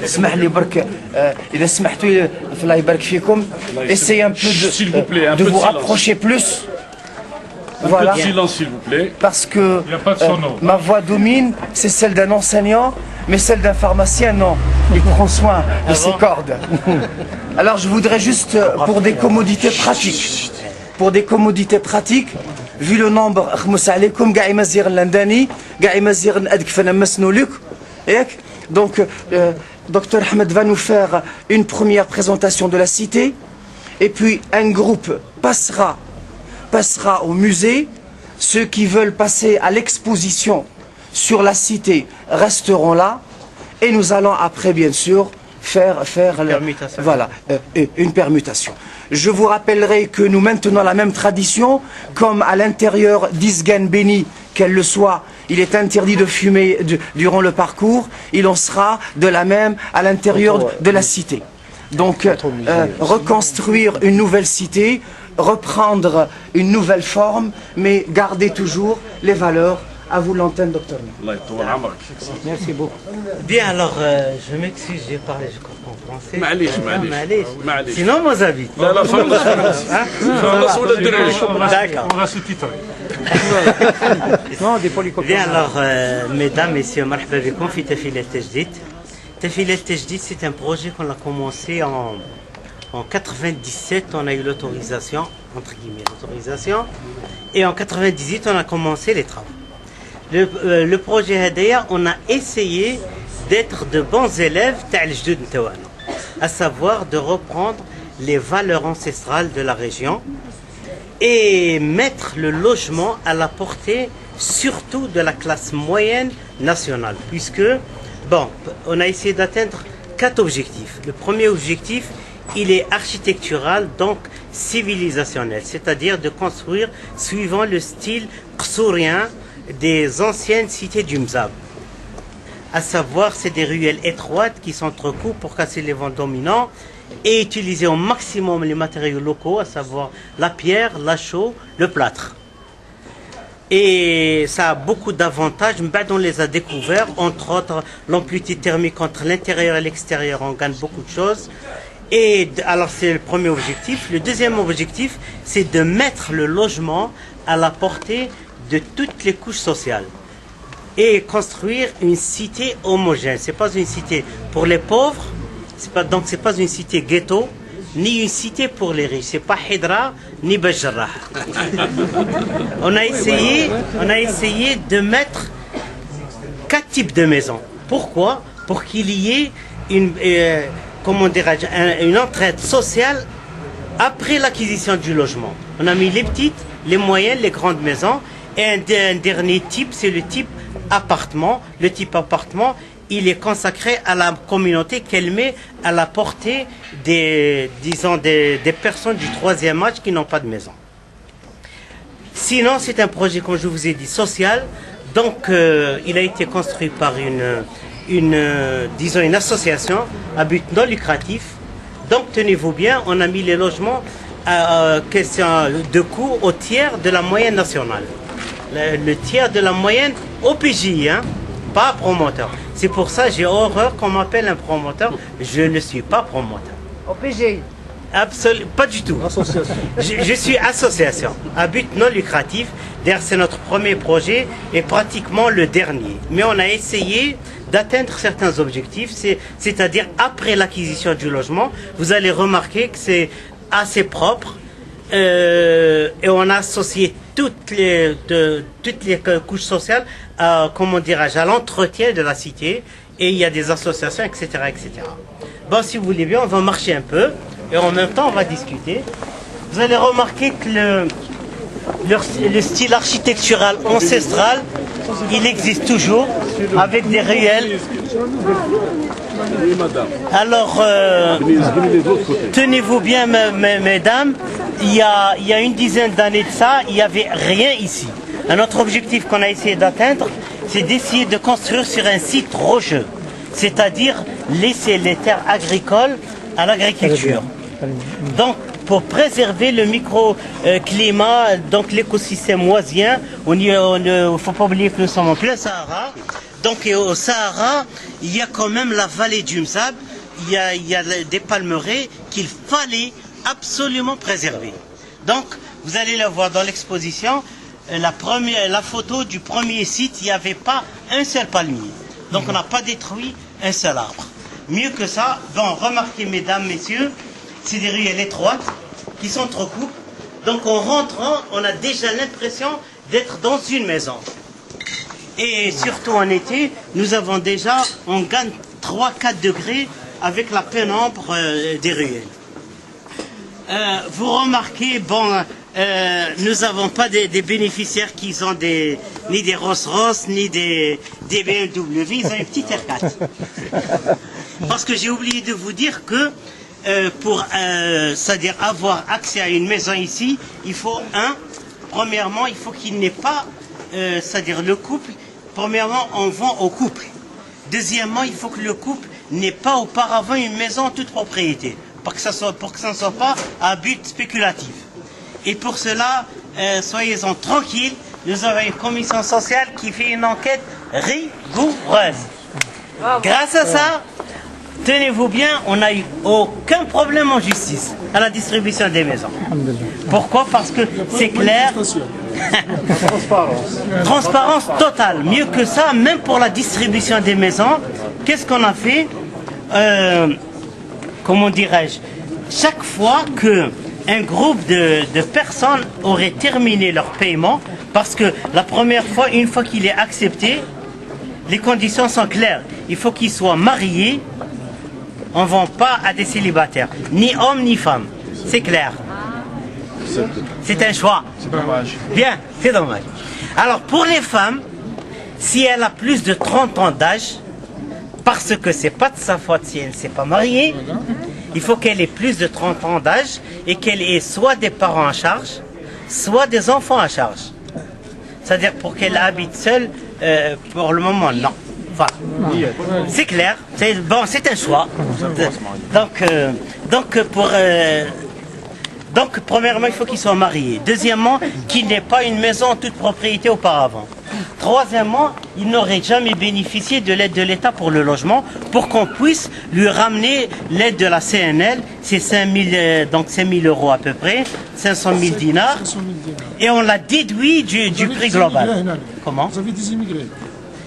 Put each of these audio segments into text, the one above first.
اسمح لي برك اذا سمحتوا لي الله يبارك فيكم essayez un peu de vous approcher plus. Voilà. Silence s'il vous plaît. Parce que ma voix domine, c'est celle d'un enseignant, mais celle d'un pharmacien, non. Il prend soin de ses cordes. Alors je voudrais juste, pour des commodités pratiques, vu le nombre, donc Dr Ahmed va nous faire une première présentation de la cité, et puis un groupe passera au musée. Ceux qui veulent passer à l'exposition sur la cité resteront là, et nous allons après bien sûr faire une permutation. Je vous rappellerai que nous maintenons la même tradition, comme à l'intérieur d'Isgan Béni, qu'elle le soit, il est interdit de fumer durant le parcours, il en sera de la même à l'intérieur de la cité. Donc reconstruire une nouvelle cité, reprendre une nouvelle forme, mais garder toujours les valeurs. À vous l'antenne, docteur. Merci beaucoup. Bien, alors, je m'excuse, j'ai parlé, je comprends français. Sinon, moi, j'habite. D'accord. On va sous-titrer. Bien, alors, mesdames, messieurs, marhaba bikoum fi Tafila Tajdid. Tafila Tajdid, c'est un projet qu'on a commencé en 97, on a eu l'autorisation, entre guillemets, l'autorisation. Et en 98, on a commencé les travaux. Le projet Hadaya, on a essayé d'être de bons élèves, à savoir de reprendre les valeurs ancestrales de la région et mettre le logement à la portée surtout de la classe moyenne nationale, puisque, bon, on a essayé d'atteindre 4 objectifs. Le premier objectif, il est architectural, donc civilisationnel, c'est-à-dire de construire suivant le style qsourien des anciennes cités du Mzab. À savoir, c'est des ruelles étroites qui s'entrecoupent pour casser les vents dominants et utiliser au maximum les matériaux locaux, à savoir la pierre, la chaux, le plâtre. Et ça a beaucoup d'avantages, mais on les a découverts, entre autres l'amplitude thermique entre l'intérieur et l'extérieur, on gagne beaucoup de choses. Et alors c'est le premier objectif. Le deuxième objectif, c'est de mettre le logement à la portée de toutes les couches sociales et construire une cité homogène. C'est pas une cité pour les pauvres, donc c'est pas une cité ghetto, ni une cité pour les riches. C'est pas Hidra ni Bajrah. On a essayé de mettre 4 types de maisons. Pourquoi? Pour qu'il y ait une entraide sociale après l'acquisition du logement. On a mis les petites, les moyennes, les grandes maisons. Et un dernier type, c'est le type appartement. Le type appartement, il est consacré à la communauté qu'elle met à la portée des personnes du 3e âge qui n'ont pas de maison. Sinon, c'est un projet, comme je vous ai dit, social. Donc, il a été construit par une association à but non lucratif. Donc, tenez-vous bien, on a mis les logements question de coût au tiers de la moyenne nationale. Le tiers de la moyenne au PJ, hein, pas promoteur. C'est pour ça que j'ai horreur qu'on m'appelle un promoteur. Je ne suis pas promoteur. Au PG? Absolument, pas du tout. Association. Je suis association, à but non lucratif. D'ailleurs, c'est notre premier projet et pratiquement le dernier. Mais on a essayé d'atteindre certains objectifs, c'est-à-dire après l'acquisition du logement, vous allez remarquer que c'est assez propre. Et on a associé toutes les couches sociales à l'entretien de la cité, et il y a des associations, etc., etc. Bon, si vous voulez bien, on va marcher un peu et en même temps on va discuter. Vous allez remarquer que le style architectural ancestral, il existe toujours avec des ruelles. Alors, tenez-vous bien, mesdames, il y a une dizaine d'années de ça, il n'y avait rien ici. Un autre objectif qu'on a essayé d'atteindre, c'est d'essayer de construire sur un site rocheux, c'est-à-dire laisser les terres agricoles à l'agriculture. Donc, pour préserver le microclimat, donc l'écosystème oisien, il ne faut pas oublier que nous sommes en plein Sahara. Donc et au Sahara, il y a quand même la vallée du Mzab, il y a des palmeraies qu'il fallait absolument préserver. Donc vous allez le voir dans l'exposition, la photo du premier site, il n'y avait pas un seul palmier. Donc on n'a pas détruit un seul arbre. Mieux que ça, bon, remarquez mesdames, messieurs, c'est des ruelles étroites qui s'entrecoupent. Donc en rentrant, on a déjà l'impression d'être dans une maison. Et surtout en été, on gagne 3-4 degrés avec la pénombre des ruelles. Vous remarquez, bon, nous n'avons pas des bénéficiaires qui ont ni des Rolls-Royce, ni des BMW, ils ont une petite R4. Parce que j'ai oublié de vous dire que c'est-à-dire avoir accès à une maison ici, il faut premièrement, il faut qu'il n'ait pas, c'est-à-dire le couple, premièrement, on vend au couple. Deuxièmement, il faut que le couple n'ait pas auparavant une maison en toute propriété, pour que ça ne soit pas à but spéculatif. Et pour cela, soyez-en tranquilles, nous avons une commission sociale qui fait une enquête rigoureuse. Grâce à ça, tenez-vous bien, on n'a eu aucun problème en justice à la distribution des maisons. Pourquoi? Parce que c'est clair. Transparence totale. Mieux que ça, même pour la distribution des maisons, qu'est-ce qu'on a fait? Comment dirais-je? Chaque fois qu'un groupe de personnes aurait terminé leur paiement, parce que la première fois, une fois qu'il est accepté, les conditions sont claires. Il faut qu'il soit marié. On ne vend pas à des célibataires, ni hommes ni femmes. C'est clair. C'est un choix. C'est dommage. Bien, c'est dommage. Alors pour les femmes, si elle a plus de 30 ans d'âge, parce que c'est pas de sa faute si elle ne s'est pas mariée, il faut qu'elle ait plus de 30 ans d'âge et qu'elle ait soit des parents à charge, soit des enfants à charge. C'est-à-dire pour qu'elle habite seule, pour le moment, non. Voilà. C'est clair, c'est un choix. Donc, premièrement, il faut qu'il soit marié. Deuxièmement, qu'il n'ait pas une maison en toute propriété auparavant. Troisièmement, il n'aurait jamais bénéficié de l'aide de l'État pour le logement, pour qu'on puisse lui ramener l'aide de la CNL, c'est 5 000 euros à peu près, 500 000 dinars, et on l'a déduit du prix global. Comment? Vous avez des immigrés.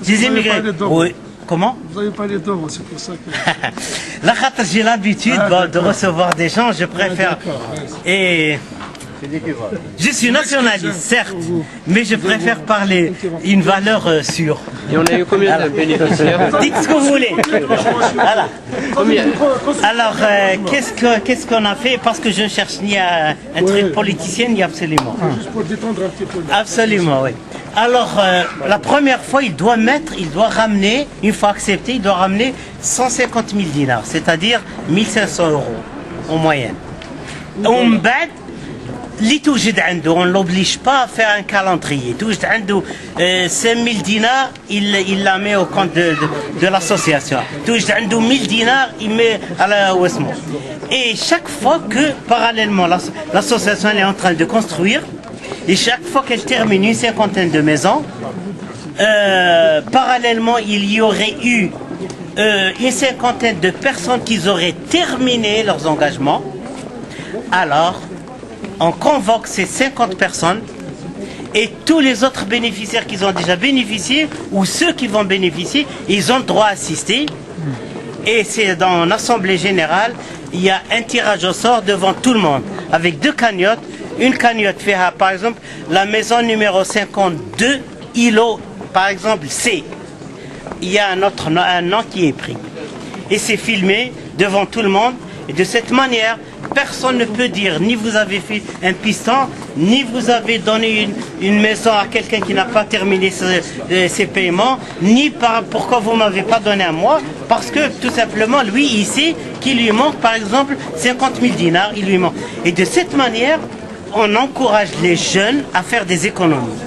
Des immigrés. Oui. Comment? Vous avez parlé d'hommes, c'est pour ça que... Là, j'ai l'habitude de recevoir des gens, je préfère. Et je suis nationaliste, certes, mais je préfère parler une valeur sûre. Et on a eu combien de bénéficiaires? Dites ce que vous voulez. Voilà. Alors, qu'est-ce qu'on a fait? Parce que je ne cherche ni un truc politicien, ni absolument. Juste pour détendre un petit peu. Absolument, oui. Alors, la première fois, il doit ramener, une fois accepté, il doit ramener 150 000 dinars, c'est-à-dire 1500 euros en moyenne. On ne l'oblige pas à faire un calendrier. 5 000 dinars, il la met au compte de l'association. 1 000 dinars, il met à la Westmont. Et chaque fois que, parallèlement, l'association est en train de construire, et chaque fois qu'elle termine une cinquantaine de maisons, parallèlement, il y aurait eu une cinquantaine de personnes qui auraient terminé leurs engagements. Alors, on convoque ces 50 personnes et tous les autres bénéficiaires qui ont déjà bénéficié ou ceux qui vont bénéficier, ils ont le droit à assister. Et c'est dans l'Assemblée Générale, il y a un tirage au sort devant tout le monde avec 2 cagnottes. Une cagnotte fait, par exemple, la maison numéro 52, îlot, par exemple, C. Il y a un nom qui est pris. Et c'est filmé devant tout le monde. Et de cette manière, personne ne peut dire ni vous avez fait un piston, ni vous avez donné une maison à quelqu'un qui n'a pas terminé ses paiements, ni pourquoi vous ne m'avez pas donné à moi, parce que tout simplement, lui, ici, qui lui manque, par exemple, 50 000 dinars, il lui manque. Et de cette manière, on encourage les jeunes à faire des économies.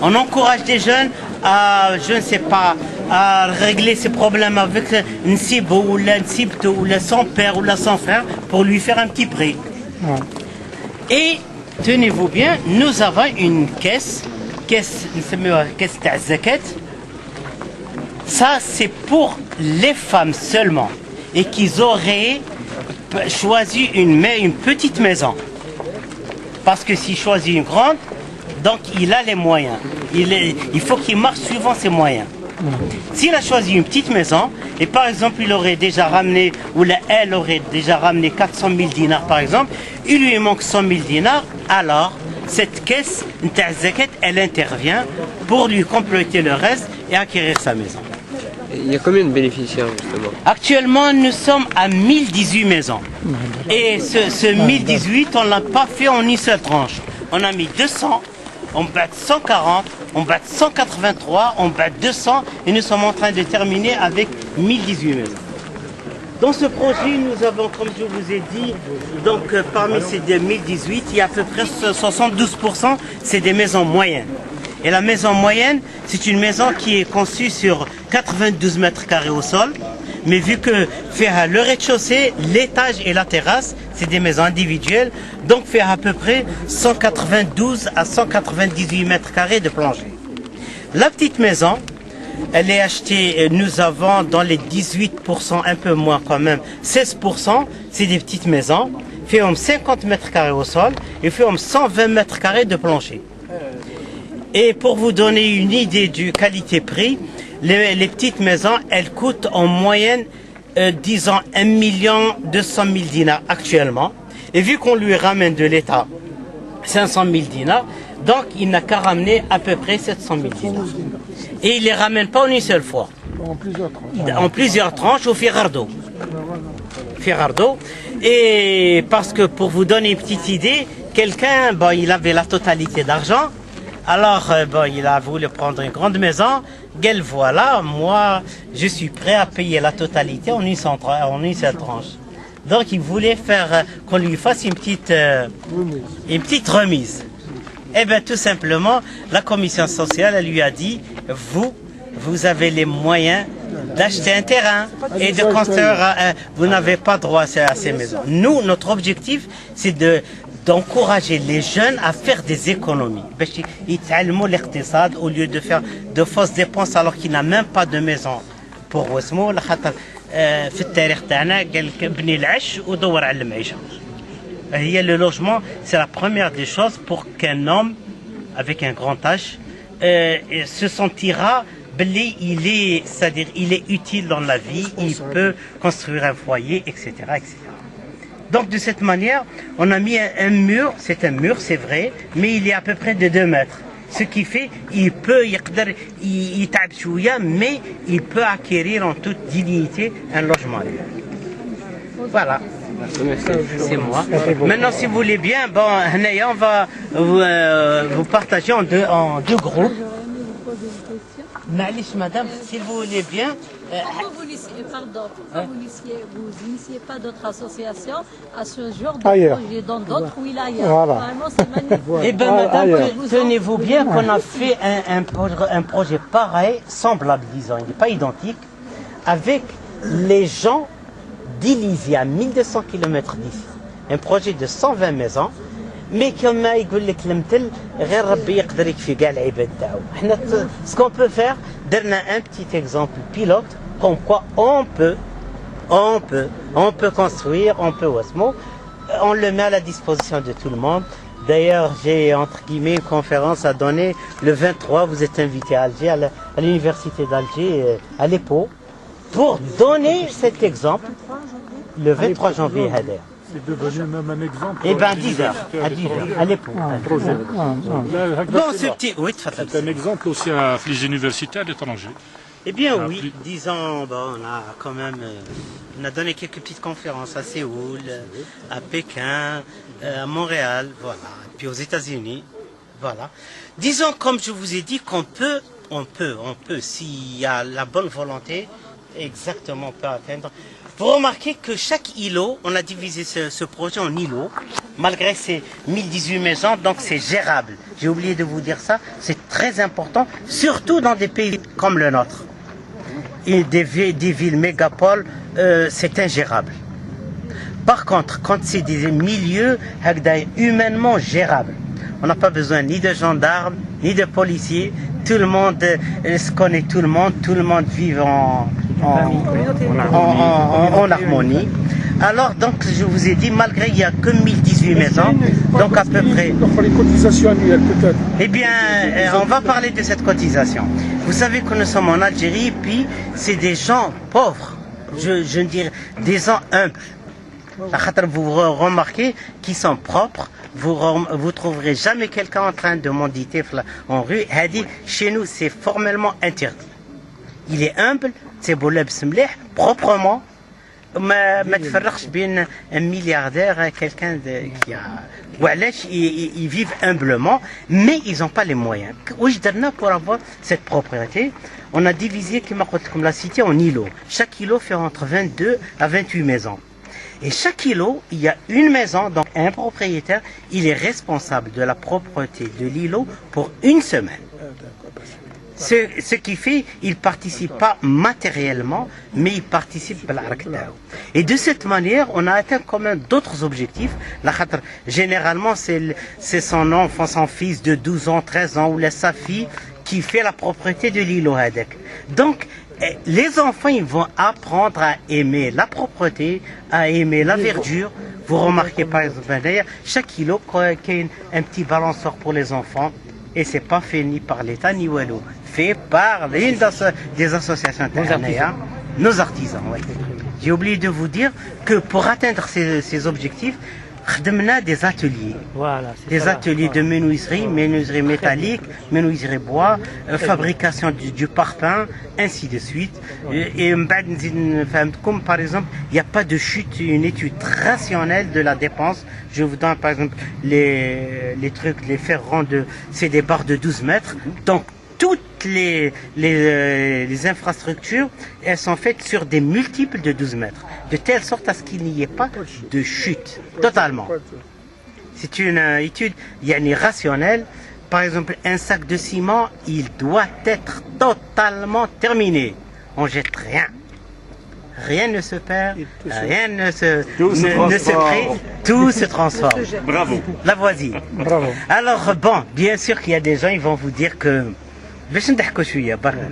On encourage les jeunes à, je ne sais pas, à régler ses problèmes avec une cible ou une cible ou son père ou son frère pour lui faire un petit prêt. Et tenez-vous bien, nous avons une caisse تاع الزكاة Ça, c'est pour les femmes seulement. Et qu'ils auraient choisi une petite maison. Parce que s'il choisit une grande, donc il a les moyens. Il faut qu'il marche suivant ses moyens. S'il a choisi une petite maison, et par exemple il aurait déjà ramené, ou elle aurait déjà ramené 400 000 dinars par exemple, il lui manque 100 000 dinars, alors cette caisse, elle intervient pour lui compléter le reste et acquérir sa maison. Il y a combien de bénéficiaires justement? Actuellement, nous sommes à 1018 maisons. Et ce 1018, on ne l'a pas fait en une seule tranche. On a mis 200, on bat 140, on bat 183, on bat 200 et nous sommes en train de terminer avec 1018 maisons. Dans ce projet, nous avons, comme je vous ai dit, donc parmi ces 1018, il y a à peu près 72%, c'est des maisons moyennes. Et la maison moyenne, c'est une maison qui est conçue sur 92 mètres carrés au sol, mais vu que faire le rez-de-chaussée, l'étage et la terrasse, c'est des maisons individuelles, donc faire à peu près 192 à 198 mètres carrés de plancher. La petite maison, elle est achetée, nous avons dans les 18%, un peu moins quand même, 16%, c'est des petites maisons, fait 50 mètres carrés au sol et fait 120 mètres carrés de plancher. Et pour vous donner une idée du qualité-prix, les petites maisons, elles coûtent en moyenne, disons, 1 200 000 dinars actuellement. Et vu qu'on lui ramène de l'État 500 000 dinars, donc il n'a qu'à ramener à peu près 700 000 dinars. Et il ne les ramène pas en une seule fois. En plusieurs tranches. En plusieurs tranches au Firardo. Et parce que pour vous donner une petite idée, quelqu'un, bon, il avait la totalité d'argent. Alors, bon, il a voulu prendre une grande maison. Quelle voilà, moi, je suis prêt à payer la totalité en une seule tranche. Donc, il voulait faire qu'on lui fasse une petite remise. Eh bien, tout simplement, la commission sociale, elle lui a dit, vous avez les moyens d'acheter un terrain et de construire. Vous n'avez pas droit à ces maisons. Nous, notre objectif, c'est d'encourager les jeunes à faire des économies. Au lieu de faire de fausses dépenses alors qu'il n'a même pas de maison pour Wesmo. Le logement, c'est la première des choses pour qu'un homme avec un grand H se sentira c'est-à-dire il est utile dans la vie, il peut construire un foyer, etc., etc. Donc de cette manière, on a mis un mur, c'est un mur, c'est vrai, mais il est à peu près de 2 mètres. Ce qui fait, il peut, mais il peut acquérir en toute dignité un logement. Voilà. C'est moi. Maintenant, si vous voulez bien, bon, on va vous partager en deux groupes. Malice, madame, si vous voulez bien. Pourquoi vous n'initiez pas d'autres associations à ce genre de projet dans d'autres wilayas? Vraiment, c'est magnifique. Eh bien, madame, tenez-vous bien qu'on a fait un projet pareil, semblable, disons, il n'est pas identique, avec les gens d'Illizi, à 1200 km d'ici. Un projet de 120 maisons. Mais comme يقول لك المثل غير ربي يقدر يكفي كاع العباد تاعو. حنا ce qu'on peut faire, درنا un petit exemple pilote comme quoi on peut construire, on peut Wasmo, on le met à la disposition de tout le monde. D'ailleurs, j'ai entre guillemets une conférence à donner le 23, vous êtes invité à Alger, à l'université d'Alger, à l'EPO, pour donner cet exemple le 23 janvier. C'est devenu même un exemple. Eh bien, 10h, à l'EPO. Bon, c'est un exemple aussi à les universités à l'étranger. Eh bien oui, disons, bon, on a donné quelques petites conférences à Séoul, à Pékin, à Montréal, voilà, puis aux États-Unis, voilà. Disons, comme je vous ai dit, qu'on peut, s'il y a la bonne volonté, exactement, on peut atteindre. Vous remarquez que chaque îlot, on a divisé ce projet en îlots, malgré ces 1018 maisons, donc c'est gérable. J'ai oublié de vous dire ça, c'est très important, surtout dans des pays comme le nôtre. Et des villes mégapoles, c'est ingérable. Par contre, quand c'est des milieux humainement gérables, On n'a pas besoin ni de gendarmes, ni de policiers. Tout le monde se connaît tout le monde vit en harmonie. Alors, donc, je vous ai dit, malgré il n'y a que 1018 maisons, donc à peu près... Donc, les cotisations annuelles, peut-être. Eh bien, on va parler de cette cotisation. Vous savez que nous sommes en Algérie, puis c'est des gens pauvres, je dirais, des gens humbles. Vous remarquez qu'ils sont propres, vous trouverez jamais quelqu'un en train de menditer en rue. Chez nous, c'est formellement interdit. Il est humble, c'est proprement. ما تفرقش بين un milliardaire et quelqu'un qui a وعلاش ils vivent humblement mais ils n'ont pas les moyens. واش درنا pour avoir cette propriété? On a divisé comme la cité en îlots. Chaque îlot fait entre 22 à 28 maisons. Et chaque îlot, il y a une maison, donc un propriétaire, il est responsable de la propreté de l'îlot pour une semaine. Ce qui fait, il ne participe pas matériellement, mais il participe à la rakta. Et de cette manière, on a atteint quand même d'autres objectifs. Généralement, c'est son enfant, son fils de 12 ans, 13 ans, ou sa fille, qui fait la propreté de l'îlot. Donc, les enfants, ils vont apprendre à aimer la propreté, à aimer la verdure. Vous remarquez par exemple, d'ailleurs, chaque îlot, qu'il y a un petit balançoire pour les enfants, et c'est pas fait ni par l'État ni Walou, fait par l'une des associations internationales, nos artisans. Ouais. J'ai oublié de vous dire que pour atteindre ces objectifs, on a des ateliers, des ateliers de menuiserie métallique, menuiserie bois, fabrication du parpaing, ainsi de suite. Et comme par exemple, il n'y a pas de chute, une étude rationnelle de la dépense. Je vous donne par exemple les trucs, les ferrons c'est des barres de 12 mètres. Donc toutes les infrastructures, elles sont faites sur des multiples de 12 mètres, de telle sorte à ce qu'il n'y ait pas de chute, totalement. C'est une étude rationnelle. Par exemple, un sac de ciment, il doit être totalement terminé. On jette rien. Rien ne se perd, rien ne se crée, tout se transforme. Bravo. La voisine. Bravo. Alors bon, bien sûr qu'il y a des gens, ils vont vous dire que باش نضحكوا شويه برا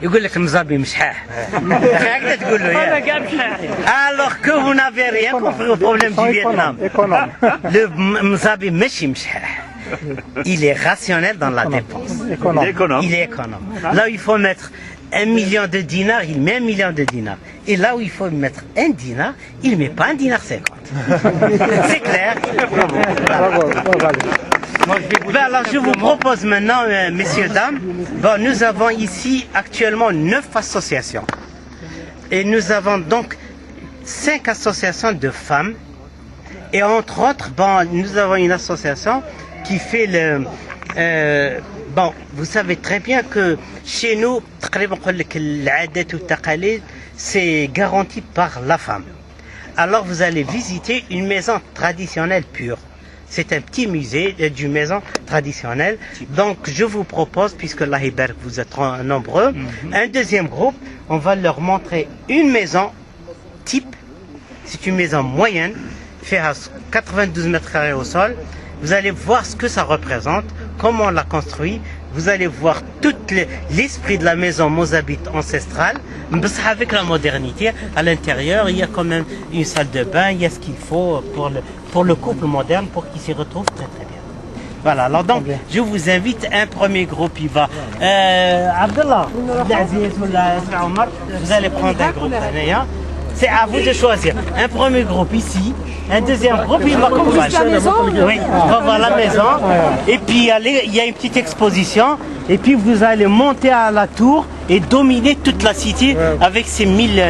يقول لك المزابي مشحاح هكذا تقول له انا كاع مشحاح alors que vous n'avez rien compris au problème du Vietnam. Le mzabi ماشي مشحاح, il est rationnel dans la dépense, il est économe. Là où il faut mettre 1 million de dinars, il met 1 million de dinars. Et là où il faut mettre 1 dinar, il ne met pas 1 dinar 50. C'est clair. Ben alors je vous propose maintenant, messieurs, dames, nous avons ici actuellement 9 associations. Et nous avons donc 5 associations de femmes. Et entre autres, nous avons une association qui fait le... vous savez très bien que chez nous, c'est garanti par la femme. Alors vous allez visiter une maison traditionnelle pure. C'est un petit musée d'une maison traditionnelle. Donc je vous propose, puisque là vous êtes nombreux, un deuxième groupe, on va leur montrer une maison type. C'est une maison moyenne, fait à 92 mètres carrés au sol. Vous allez voir ce que ça représente, comment on l'a construit. Vous allez voir tout l'esprit de la maison mozabite ancestrale, mais avec la modernité. À l'intérieur, il y a quand même une salle de bain, il y a ce qu'il faut pour le couple moderne, pour qu'il s'y retrouve très très bien. Voilà, alors donc, je vous invite, un premier groupe, il va... Abdallah, vous allez prendre un groupe. C'est à vous de choisir. Un premier groupe ici, un deuxième groupe, il va accompagner. Oui, on va voir la maison. Et puis il y a une petite exposition. Et puis vous allez monter à la tour et dominer toute la cité avec ces 1000